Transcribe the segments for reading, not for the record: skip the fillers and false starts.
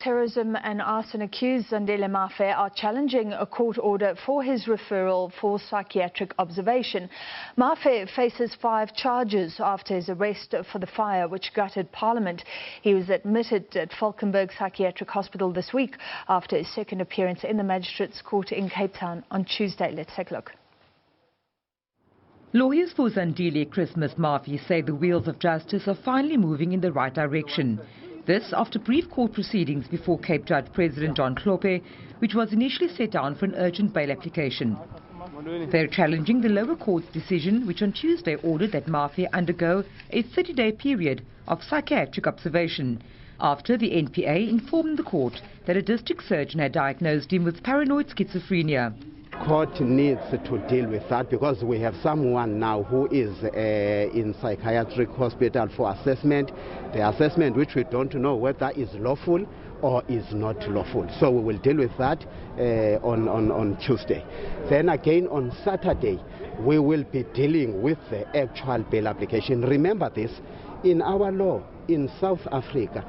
terrorism and arson-accused Zandile Mafe are challenging a court order for his referral for psychiatric observation. Mafe faces 5 charges after his arrest for the fire which gutted Parliament. He was admitted at Valkenberg Psychiatric Hospital this week after his second appearance in the magistrate's court in Cape Town on Tuesday. Let's take a look. Lawyers for Zandile Mafe say the wheels of justice are finally moving in the right direction. This after brief court proceedings before Cape Judge President John Klope, which was initially set down for an urgent bail application. They're challenging the lower court's decision, which on Tuesday ordered that Mafe undergo a 30-day period of psychiatric observation after the NPA informed the court that a district surgeon had diagnosed him with paranoid schizophrenia. Court needs to deal with that because we have someone now who is in psychiatric hospital for assessment. The assessment which we don't know whether is lawful or is not lawful. So we will deal with that on Tuesday. Then again on Saturday we will be dealing with the actual bail application. Remember this, in our law in South Africa,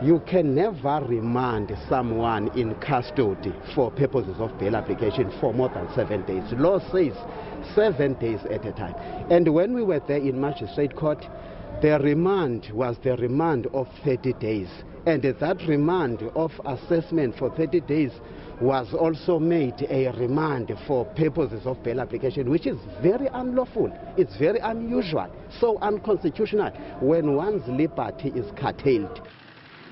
you can never remand someone in custody for purposes of bail application for more than 7 days. Law says 7 days at a time. And when we were there in magistrate court, the remand was the remand of 30 days. And that remand of assessment for 30 days was also made a remand for purposes of bail application, which is very unlawful. It's very unusual, so unconstitutional when one's liberty is curtailed.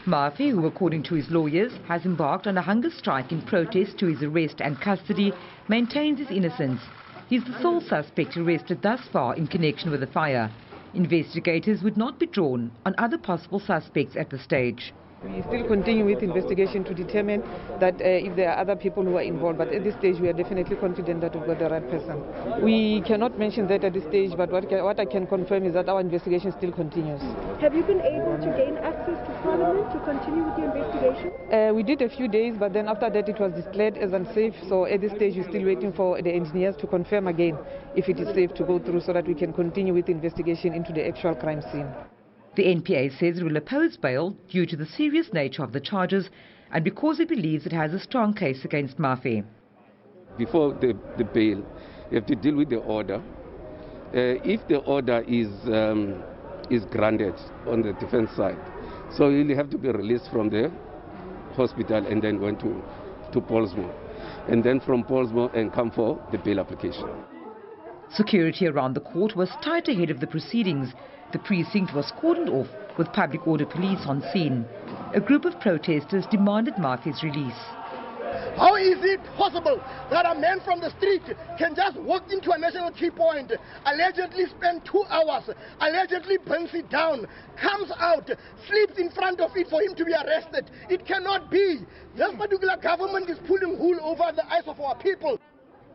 Mafe, who according to his lawyers has embarked on a hunger strike in protest to his arrest and custody, maintains his innocence. He's the sole suspect arrested thus far in connection with the fire. Investigators would not be drawn on other possible suspects at this stage. We still continue with investigation to determine that if there are other people who are involved, but at this stage we are definitely confident that we've got the right person. We cannot mention that at this stage, but what I can confirm is that our investigation still continues. Have you been able to gain access to Parliament to continue with your investigation? We did a few days, but then after that it was declared as unsafe, so at this stage we're still waiting for the engineers to confirm again if it is safe to go through so that we can continue with the investigation into the actual crime scene. The NPA says it will oppose bail due to the serious nature of the charges and because it believes it has a strong case against Mafe. Before the bail, you have to deal with the order. If the order is granted on the defense side, so you'll have to be released from the hospital and then went to Portsmouth. And then from Portsmouth and come for the bail application. Security around the court was tight ahead of the proceedings. The precinct was cordoned off with public order police on scene. A group of protesters demanded Mafe's release. How is it possible that a man from the street can just walk into a national key point, allegedly spend 2 hours, allegedly burns it down, comes out, sleeps in front of it for him to be arrested? It cannot be. This particular government is pulling wool over the eyes of our people.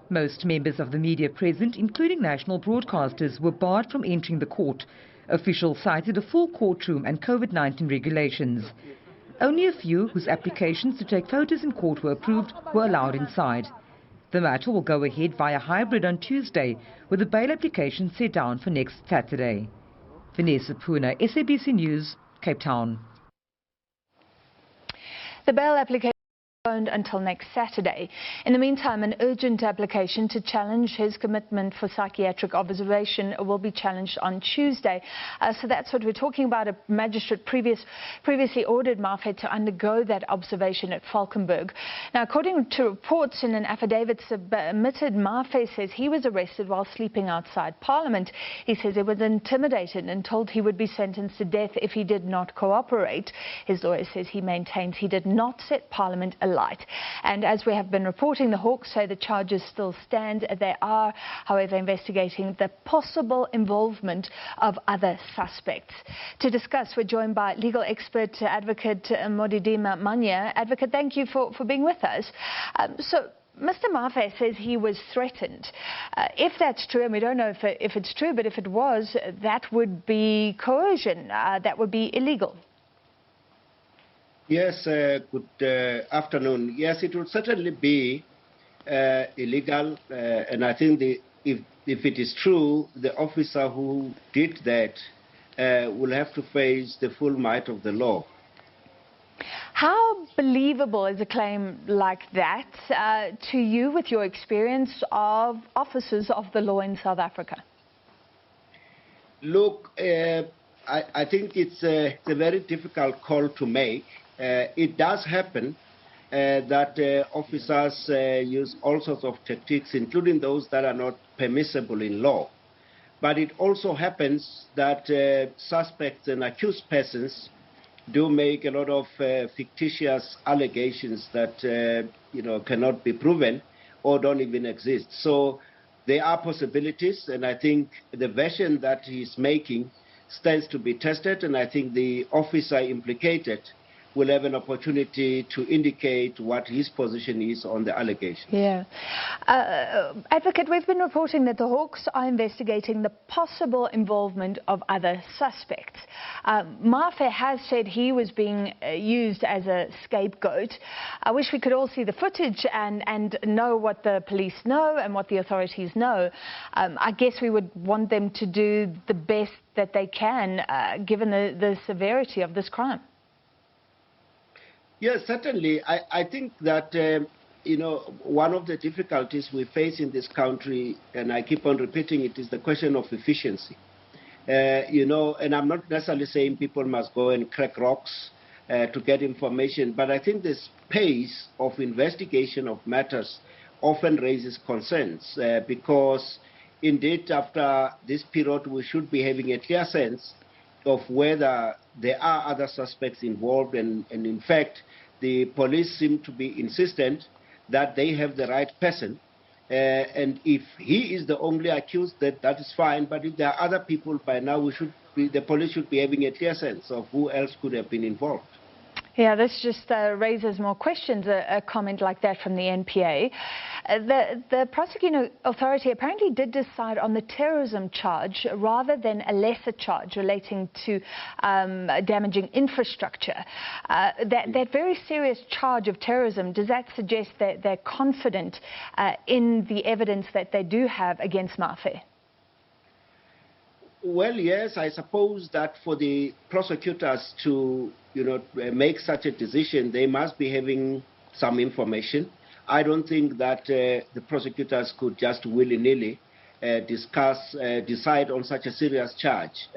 Most members of the media present, including national broadcasters, were barred from entering the court. Officials cited a full courtroom and COVID-19 regulations. Only a few whose applications to take photos in court were approved were allowed inside. The matter will go ahead via hybrid on Tuesday, with the bail application set down for next Saturday. Vanessa Puna, SABC News, Cape Town. The bail application until next Saturday. In the meantime, an urgent application to challenge his commitment for psychiatric observation will be challenged on Tuesday. So that's what we're talking about. A magistrate previously ordered Mafe to undergo that observation at Valkenberg. Now, according to reports in an affidavit submitted, Mafe says he was arrested while sleeping outside Parliament. He says he was intimidated and told he would be sentenced to death if he did not cooperate. His lawyer says he maintains he did not set Parliament alight. And as we have been reporting, the Hawks say the charges still stand. They are, however, investigating the possible involvement of other suspects. To discuss, we're joined by legal expert Advocate Modidima Manya. Advocate, thank you for being with us. So Mr. Mafe says he was threatened. If that's true, and we don't know if it's true, but if it was, that would be coercion. That would be illegal. Yes, good afternoon. Yes, it would certainly be illegal, and I think if it is true, the officer who did that will have to face the full might of the law. How believable is a claim like that to you with your experience of officers of the law in South Africa? Look, I think it's a very difficult call to make. It does happen that officers use all sorts of tactics, including those that are not permissible in law. But it also happens that suspects and accused persons do make a lot of fictitious allegations that cannot be proven or don't even exist. So there are possibilities, and I think the version that he's making stands to be tested, and I think the officer implicated will have an opportunity to indicate what his position is on the allegation. Yeah. Advocate, we've been reporting that the Hawks are investigating the possible involvement of other suspects. Mafe has said he was being used as a scapegoat. I wish we could all see the footage and know what the police know and what the authorities know. I guess we would want them to do the best that they can, given the severity of this crime. Yes, certainly. I think that, one of the difficulties we face in this country, and I keep on repeating it, is the question of efficiency. And I'm not necessarily saying people must go and crack rocks to get information, but I think the pace of investigation of matters often raises concerns because, indeed, after this period, we should be having a clear sense of whether there are other suspects involved, and in fact, the police seem to be insistent that they have the right person, and if he is the only accused, that is fine, but if there are other people, by now the police should be having a clear sense of who else could have been involved. Yeah, this just raises more questions, a comment like that from the NPA. The prosecuting authority apparently did decide on the terrorism charge rather than a lesser charge relating to damaging infrastructure. That very serious charge of terrorism, does that suggest that they're confident in the evidence that they do have against Mafe? Well, yes, I suppose that for the prosecutors to make such a decision, they must be having some information. I don't think that the prosecutors could just willy-nilly decide on such a serious charge,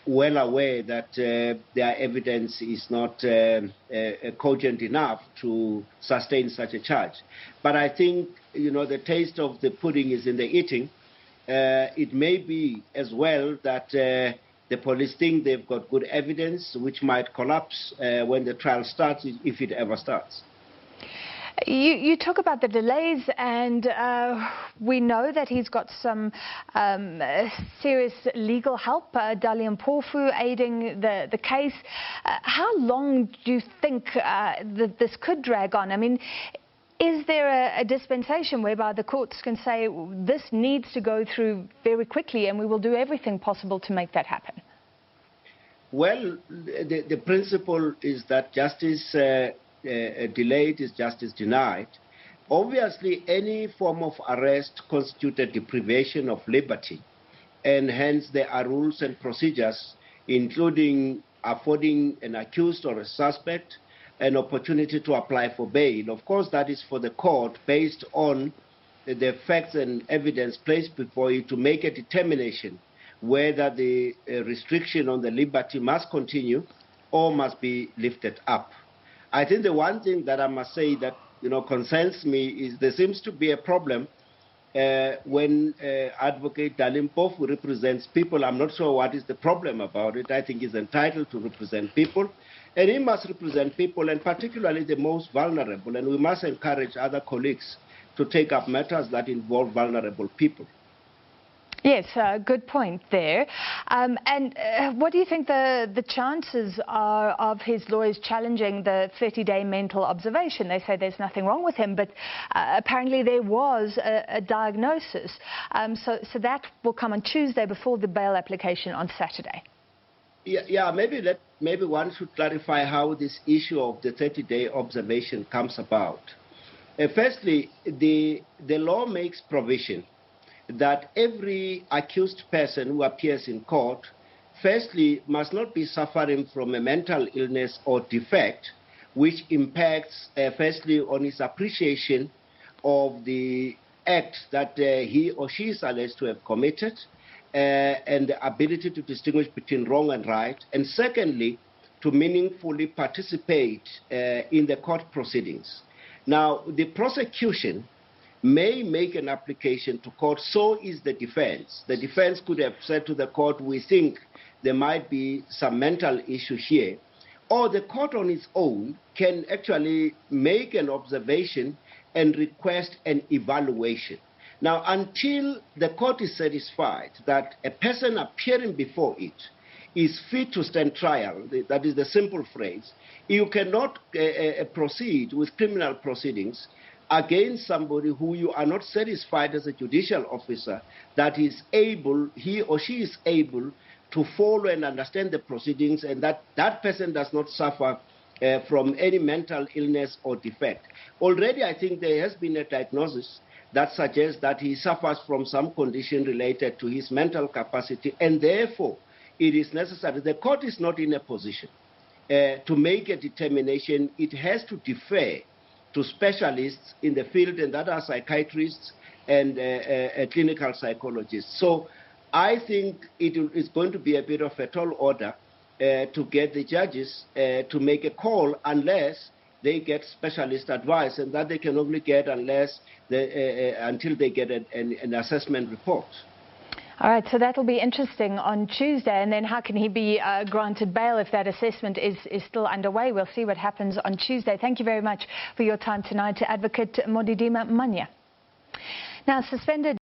well aware that their evidence is not cogent enough to sustain such a charge. But I think, the taste of the pudding is in the eating. It may be as well that the police think they've got good evidence, which might collapse when the trial starts, if it ever starts. You talk about the delays, and we know that he's got some serious legal help, Zandile Mafe aiding the case. How long do you think that this could drag on? I mean, is there a dispensation whereby the courts can say this needs to go through very quickly and we will do everything possible to make that happen? Well, the principle is that justice delayed is justice denied. Obviously, any form of arrest constitutes a deprivation of liberty, and hence there are rules and procedures, including affording an accused or a suspect an opportunity to apply for bail. Of course, that is for the court based on the facts and evidence placed before you to make a determination whether the restriction on the liberty must continue or must be lifted up. I think the one thing that I must say that concerns me is there seems to be a problem when Advocate Zandile Mafe represents people. I'm not sure what is the problem about it. I think he's entitled to represent people, and he must represent people, and particularly the most vulnerable, and we must encourage other colleagues to take up matters that involve vulnerable people. Yes, good point there. And what do you think the chances are of his lawyers challenging the 30-day mental observation? They say there's nothing wrong with him, but apparently there was a diagnosis. So that will come on Tuesday before the bail application on Saturday. Yeah, maybe one should clarify how this issue of the 30-day observation comes about. Firstly, the law makes provision that every accused person who appears in court, firstly, must not be suffering from a mental illness or defect, which impacts firstly on his appreciation of the act that he or she is alleged to have committed, and the ability to distinguish between wrong and right, and secondly, to meaningfully participate in the court proceedings. Now, the prosecution may make an application to court, so is the defense. The defense could have said to the court, we think there might be some mental issue here, or the court on its own can actually make an observation and request an evaluation. Now, until the court is satisfied that a person appearing before it is fit to stand trial, that is the simple phrase, you cannot proceed with criminal proceedings against somebody who you are not satisfied as a judicial officer that he or she is able to follow and understand the proceedings, and that person does not suffer from any mental illness or defect. Already, I think there has been a diagnosis that suggests that he suffers from some condition related to his mental capacity, and therefore it is necessary. The court is not in a position to make a determination. It has to defer to specialists in the field, and that are psychiatrists and clinical psychologists. So I think it is going to be a bit of a tall order to get the judges to make a call unless they get specialist advice, and that they can only get until they get an assessment report. All right, so that'll be interesting on Tuesday. And then how can he be granted bail if that assessment is still underway? We'll see what happens on Tuesday. Thank you very much for your time tonight, Advocate Modidima Manya. Now, suspended